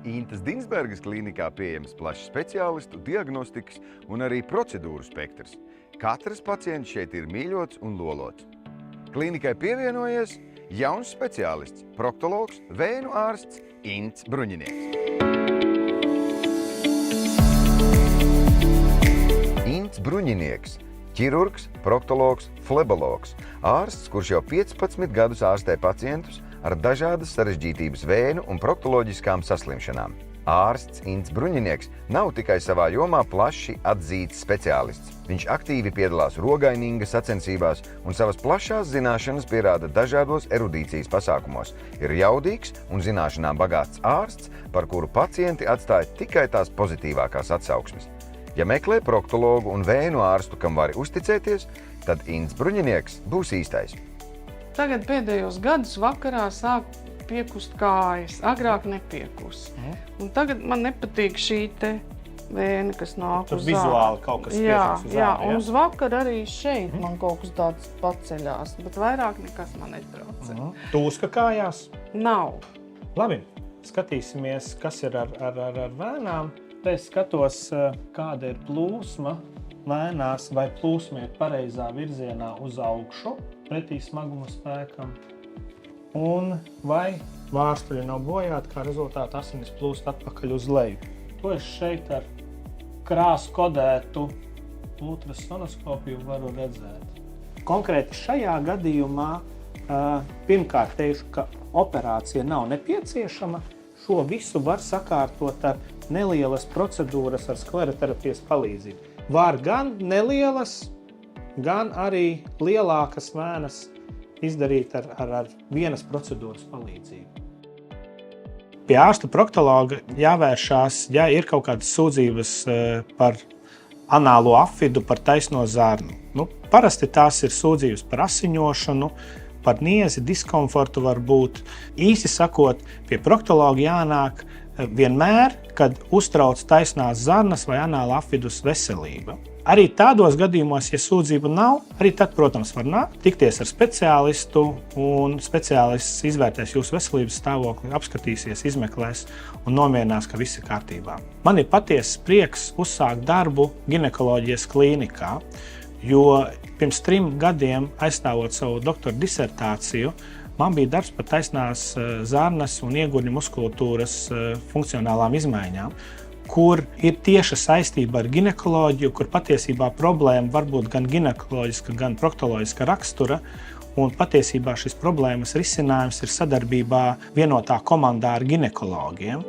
Intas Dinsbergas klīnikā pieejams plašs speciālistu, diagnostikas un arī procedūru spektrs. Katrs pacients šeit ir mīļots un lolots. Klīnikai pievienojies jauns speciālists, proktologs, vēnu ārsts Ints Bruņinieks. Ints Bruņinieks – ķirurgs, proktologs, flebologs, ārsts, kurš jau 15 gadus ārstē pacientus ar dažādas sarežģītības vēnu un proktoloģiskām saslimšanām. Ārsts Ints Bruņinieks nav tikai savā jomā plaši atzīts speciālists. Viņš aktīvi piedalās rogaininga sacensībās un savas plašās zināšanas pierāda dažādos erudīcijas pasākumos. Ir jaudīgs un zināšanām bagāts ārsts, par kuru pacienti atstāja tikai tās pozitīvākās atsauksmes. Ja meklē proktologu un vēnu ārstu, kam vari uzticēties, tad Ints Bruņinieks būs īstais. Tagad pēdējos gadus vakarā sāk piekust kājas, agrāk nepiekust. Un tagad man nepatīk šī te vēna, kas nāk tur uz vizuāli kaut kas piekust uz jā, ādu, un uz vakar arī šeit man kaut kas tāds paceļās, bet vairāk nekas man netraucē. Tūska kājās? Nav. Labi, skatīsimies, kas ir ar vēnām. Te es skatos, kāda ir plūsma vēnās, vai plūsma ir pareizā virzienā uz augšu, pretī smaguma spēkam, un vai vārstuļi nav bojāti, kā rezultātā asinis plūst atpakaļ uz leju. To es šeit ar krāsu kodētu ultrasonoskopiju varu redzēt. Konkrēti šajā gadījumā pirmkārt teikšu, ka operācija nav nepieciešama. Šo visu var sakārtot ar nelielas procedūras ar skleroterapijas palīdzību. Var gan nelielas, gan arī lielākas vēnas izdarīt ar vienas procedūras palīdzību. Pie ārsta proktologa jāvēršās, ja ir kaut kādas sūdzības par anālo afidu, par taisno zarnu. Parasti tās ir sūdzības par asiņošanu, par niezi, diskomfortu var būt. Īsi sakot, pie proktologa jānāk vienmēr, kad uztrauc taisnās zarnas vai anāla afidus veselība. Arī tādos gadījumos, ja sūdzību nav, arī tad, protams, var nākt, tikties ar speciālistu, un speciālists izvērtēs jūsu veselības stāvokli, apskatīsies, izmeklēs un nomierinās, ka viss ir kārtībā. Man ir patiesas prieks uzsākt darbu ginekoloģijas klīnikā, jo pirms 3 gadiem, aizstāvot savu doktora disertāciju, man bija darbs par taisnās zarnas un iegurņu muskulatūras funkcionālām izmaiņām, kur ir tieša saistība ar ginekoloģiju, kur patiesībā problēma var būt gan ginekoloģiska, gan proktoloģiska rakstura, un patiesībā šis problēmas risinājums ir sadarbībā vienotā komandā ar ginekologiem.